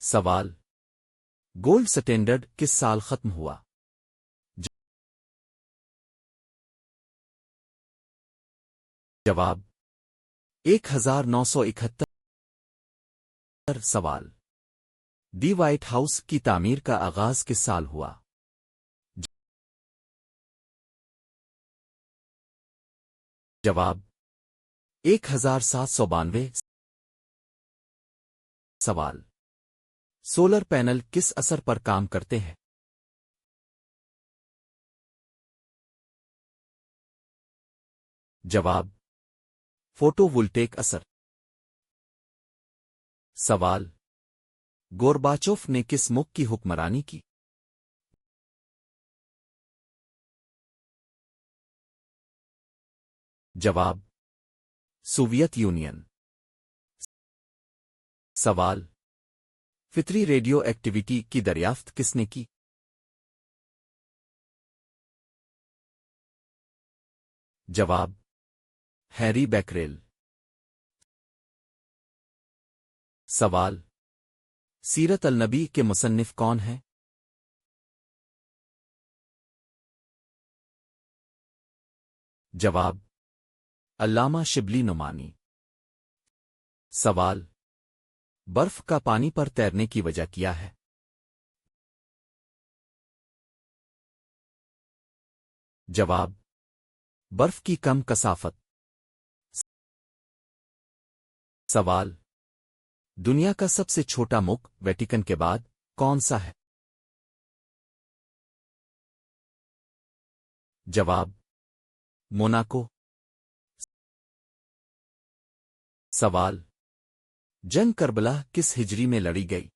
سوال: gold standard کس سال ختم ہوا؟ جواب: 1971۔ سوال: دی وائٹ ہاؤس کی تعمیر کا آغاز کس سال ہوا؟ جواب: 1792۔ سوال: سولر پینل کس اثر پر کام کرتے ہیں؟ جواب: فوٹو وولٹیک اثر۔ سوال: گورباچوف نے کس ملک کی حکمرانی کی؟ جواب: سوویت یونین۔ سوال: فطری ریڈیو ایکٹیویٹی کی دریافت کس نے کی؟ جواب: ہیری بیکریل۔ سوال: سیرت النبی کے مصنف کون ہیں؟ جواب: علامہ شبلی نعمانی۔ سوال: برف کا پانی پر تیرنے کی وجہ کیا ہے؟ جواب: برف کی کم کثافت۔ سوال: دنیا کا سب سے چھوٹا ملک ویٹیکن کے بعد کون سا ہے؟ جواب: موناکو۔ سوال: جنگ کربلا کس ہجری میں لڑی گئی؟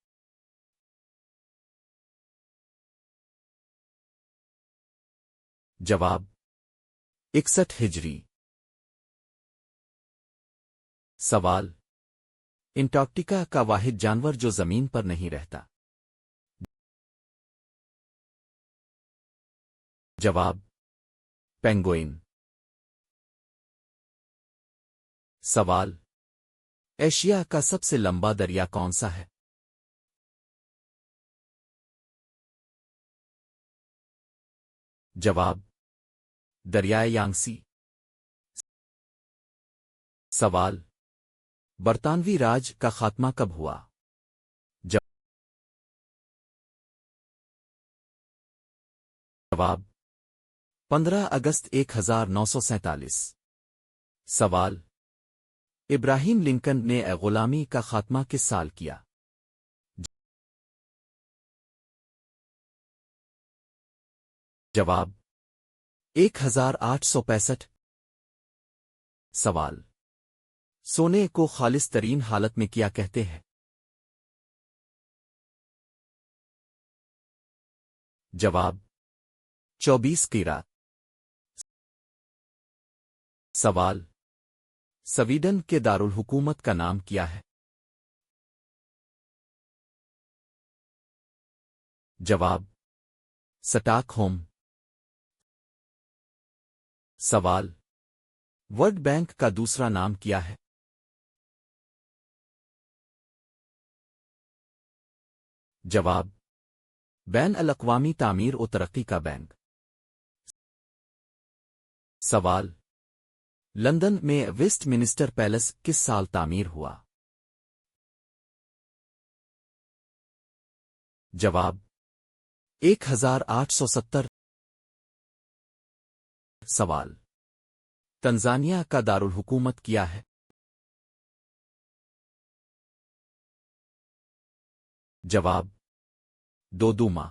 جواب: 61 ہجری۔ سوال: انٹارکٹیکا کا واحد جانور جو زمین پر نہیں رہتا؟ جواب: پینگوئن۔ سوال: ایشیا کا سب سے لمبا دریا کون سا ہے؟ جواب: دریائے یانگسی۔ سوال: برطانوی راج کا خاتمہ کب ہوا؟ جواب: 15 اگست 1947۔ سوال: ابراہیم لنکن نے غلامی کا خاتمہ کس سال کیا؟ جواب: 1865۔ سوال: سونے کو خالص ترین حالت میں کیا کہتے ہیں؟ جواب: 24 قیراط۔ سوال: سویڈن کے دارالحکومت کا نام کیا ہے؟ جواب: سٹاک ہوم۔ سوال: ورلڈ بینک کا دوسرا نام کیا ہے؟ جواب: بین الاقوامی تعمیر و ترقی کا بینک۔ سوال: لندن میں ویسٹ منسٹر پیلس کس سال تعمیر ہوا؟ جواب: 1870۔ سوال: تنزانیہ کا دارالحکومت کیا ہے؟ جواب: دودوما۔